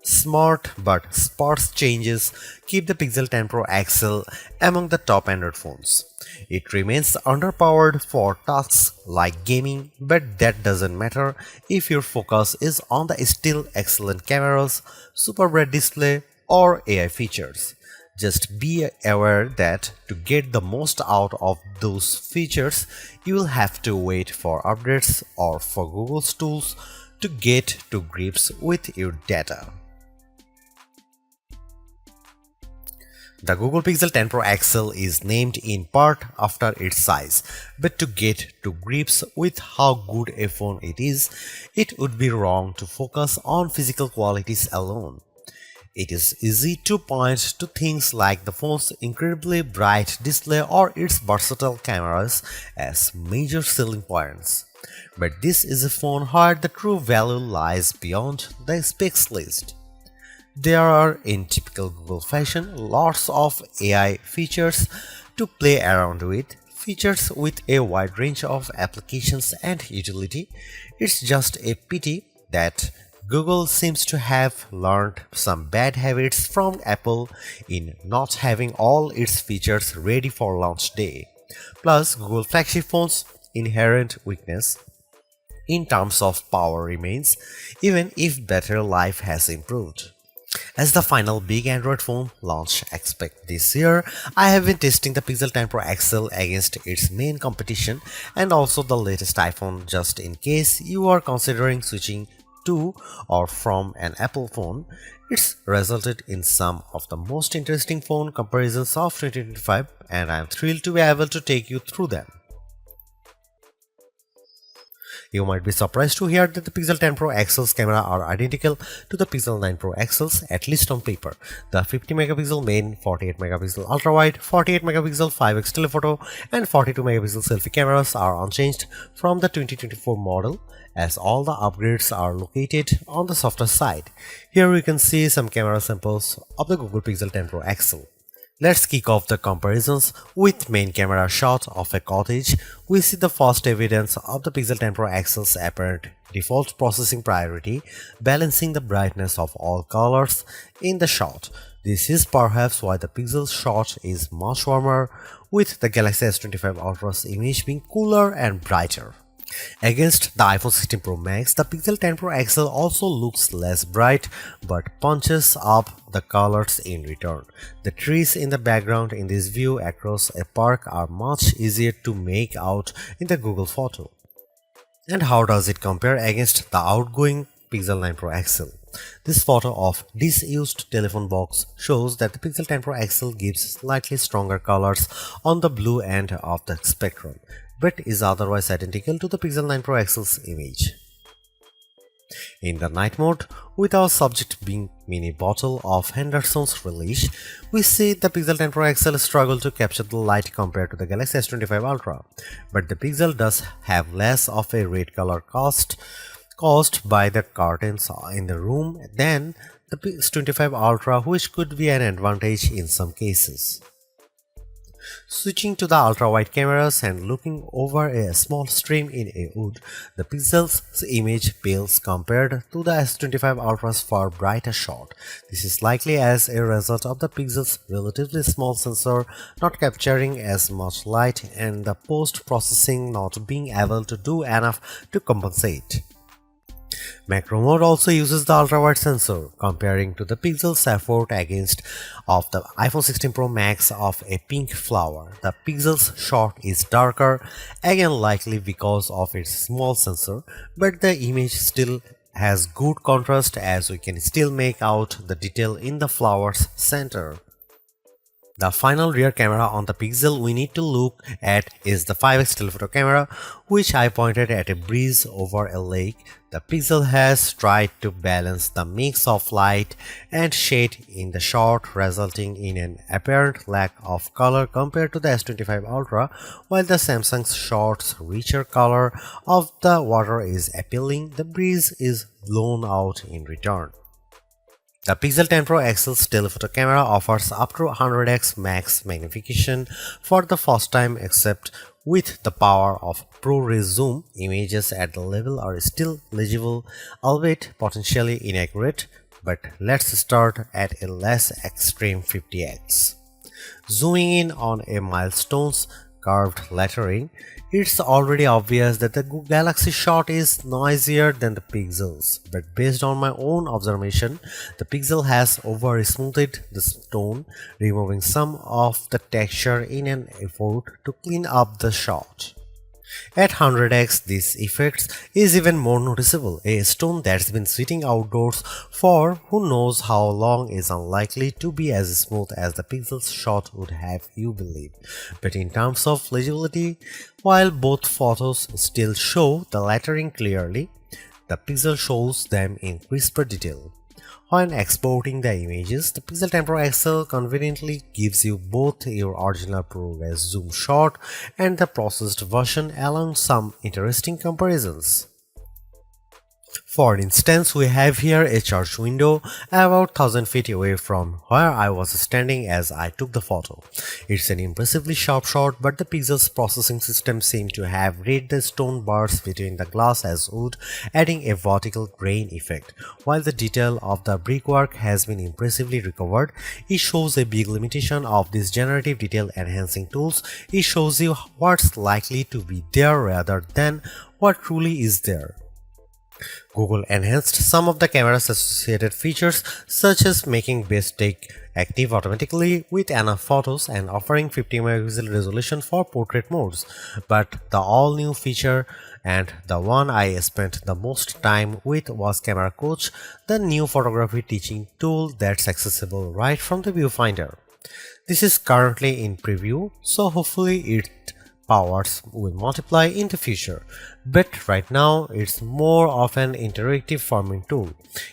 Smart but sparse changes keep the Pixel 10 Pro XL among the top Android phones. It remains underpowered for tasks like gaming, but that doesn't matter if your focus is on the still excellent cameras, super bright display, or AI features. Just be aware that to get the most out of those features, you will have to wait for updates or for Google's tools to get to grips with your data. The Google Pixel 10 Pro XL is named in part after its size, but to get to grips with how good a phone it is, it would be wrong to focus on physical qualities alone. It is easy to point to things like the phone's incredibly bright display or its versatile cameras as major selling points. But this is a phone where the true value lies beyond the specs list. There are, in typical Google fashion, lots of AI features to play around with, features with a wide range of applications and utility. It's just a pity that Google seems to have learned some bad habits from Apple in not having all its features ready for launch day. Plus, Google flagship phones' inherent weakness in terms of power remains, even if battery life has improved. As the final big Android phone launch expect this year, I have been testing the Pixel 10 Pro XL against its main competition and also the latest iPhone just in case you are considering switching to or from an Apple phone. It's resulted in some of the most interesting phone comparisons of 2025 and I am thrilled to be able to take you through them. You might be surprised to hear that the Pixel 10 Pro XL's camera are identical to the Pixel 9 Pro XL's, at least on paper. The 50 megapixel main, 48 megapixel ultra-wide, 48 megapixel 5x telephoto, and 42 megapixel selfie cameras are unchanged from the 2024 model, as all the upgrades are located on the softer side. Here we can see some camera samples of the Google Pixel 10 Pro XL. Let's kick off the comparisons with main camera shot of a cottage. We see the first evidence of the Pixel 10 Pro XL's apparent default processing priority, balancing the brightness of all colors in the shot. This is perhaps why the Pixel shot is much warmer, with the Galaxy S25 Ultra's image being cooler and brighter. Against the iPhone 16 Pro Max, the Pixel 10 Pro XL also looks less bright but punches up the colors in return. The trees in the background in this view across a park are much easier to make out in the Google photo. And how does it compare against the outgoing Pixel 9 Pro XL? This photo of disused telephone box shows that the Pixel 10 Pro XL gives slightly stronger colors on the blue end of the spectrum, but is otherwise identical to the Pixel 9 Pro XL's image. In the night mode, with our subject being mini bottle of Henderson's relish, we see the Pixel 10 Pro XL struggle to capture the light compared to the Galaxy S25 Ultra, but the Pixel does have less of a red color caused by the curtains in the room than the S25 Ultra, which could be an advantage in some cases. Switching to the ultra-wide cameras and looking over a small stream in a wood, the Pixel's image pales compared to the S25 Ultra's far brighter shot. This is likely as a result of the Pixel's relatively small sensor not capturing as much light and the post-processing not being able to do enough to compensate. Macro mode also uses the ultra-wide sensor, comparing to the Pixel's effort against of the iPhone 16 Pro Max of a pink flower. The Pixel's shot is darker, again likely because of its small sensor, but the image still has good contrast as we can still make out the detail in the flower's center. The final rear camera on the Pixel we need to look at is the 5x telephoto camera, which I pointed at a breeze over a lake. The Pixel has tried to balance the mix of light and shade in the shot, resulting in an apparent lack of color compared to the S25 Ultra, while the Samsung's shot's richer color of the water is appealing. The breeze is blown out in return. The Pixel 10 Pro XL's telephoto camera offers up to 100x max magnification for the first time, except with the power of ProRes zoom. Images at the level are still legible, albeit potentially inaccurate, but let's start at a less extreme 50x. Zooming in on a milestone's curved lettering, it's already obvious that the Galaxy shot is noisier than the Pixels, but based on my own observation, the Pixel has over-smoothed the stone, removing some of the texture in an effort to clean up the shot. At 100x, this effect is even more noticeable. A stone that's been sitting outdoors for who knows how long is unlikely to be as smooth as the Pixel's shot would have you believe. But in terms of legibility, while both photos still show the lettering clearly, the Pixel shows them in crisper detail. When exporting the images, the Pixel 10 Pro XL conveniently gives you both your original ProRes zoom shot and the processed version, allowing some interesting comparisons. For instance, we have here a church window about 1000 feet away from where I was standing as I took the photo. It's an impressively sharp shot, but the Pixel's processing system seemed to have read the stone bars between the glass as wood, adding a vertical grain effect. While the detail of the brickwork has been impressively recovered, it shows a big limitation of these generative detail enhancing tools. It shows you what's likely to be there rather than what truly is there. Google enhanced some of the camera's associated features, such as making best take active automatically with enough photos and offering 50 megapixel resolution for portrait modes. But the all-new feature, and the one I spent the most time with, was Camera Coach, the new photography teaching tool that's accessible right from the viewfinder. This is currently in preview, so hopefully its powers will multiply in the future, but right now it's more of an interactive forming tool.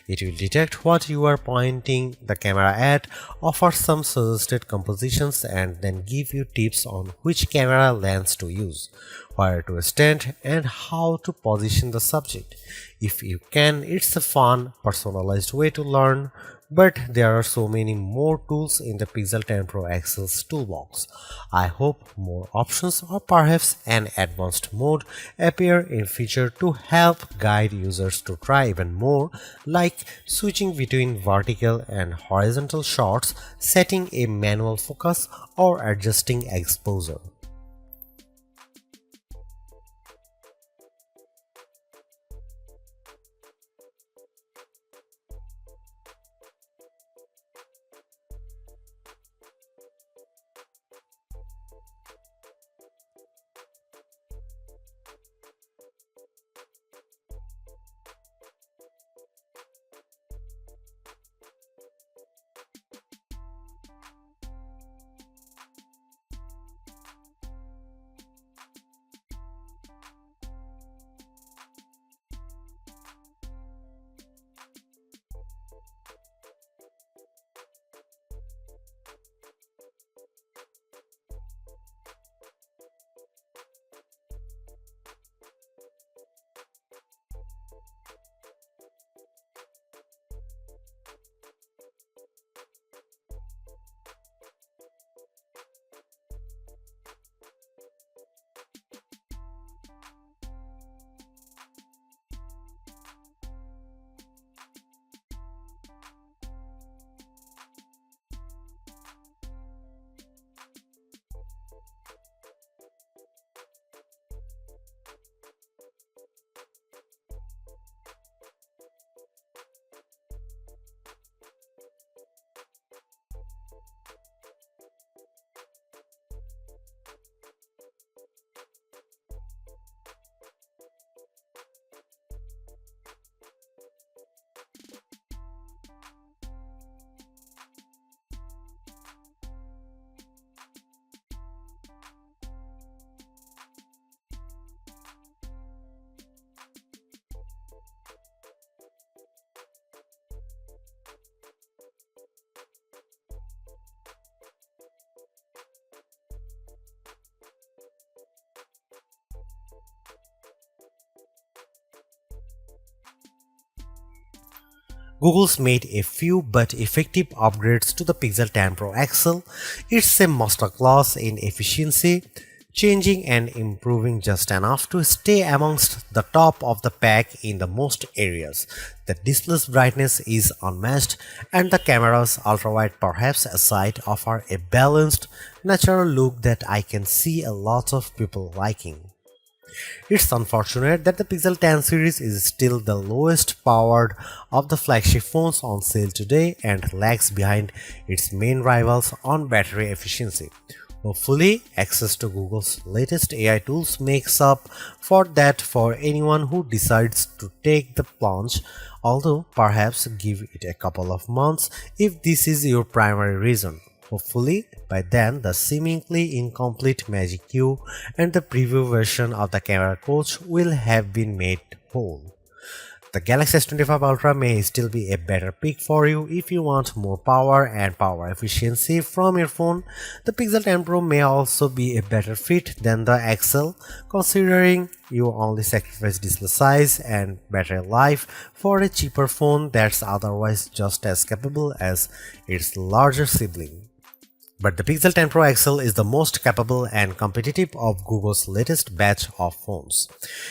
It will detect what you are pointing the camera at, offer some suggested compositions, and then give you tips on which camera lens to use, where to stand, and how to position the subject. If you can, it's a fun, personalized way to learn. But there are so many more tools in the Pixel 10 Pro XL's toolbox. I hope more options or perhaps an advanced mode appear in future to help guide users to try even more, like switching between vertical and horizontal shots, setting a manual focus, or adjusting exposure. Google's made a few but effective upgrades to the Pixel 10 Pro XL. It's a masterclass in efficiency, changing and improving just enough to stay amongst the top of the pack in the most areas. The display's brightness is unmatched, and the camera's ultra-wide perhaps aside offer a balanced, natural look that I can see a lot of people liking. It's unfortunate that the Pixel 10 series is still the lowest powered of the flagship phones on sale today and lags behind its main rivals on battery efficiency. Hopefully, access to Google's latest AI tools makes up for that for anyone who decides to take the plunge, although perhaps give it a couple of months if this is your primary reason. Hopefully, by then the seemingly incomplete Magic Q and the preview version of the camera coach will have been made whole. The Galaxy S25 Ultra may still be a better pick for you if you want more power and power efficiency from your phone. The Pixel 10 Pro may also be a better fit than the XL, considering you only sacrifice display size and battery life for a cheaper phone that's otherwise just as capable as its larger sibling. But the Pixel 10 Pro XL is the most capable and competitive of Google's latest batch of phones.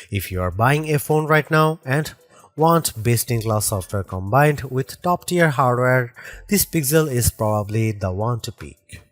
If you are buying a phone right now and want best-in-class software combined with top-tier hardware, this Pixel is probably the one to pick.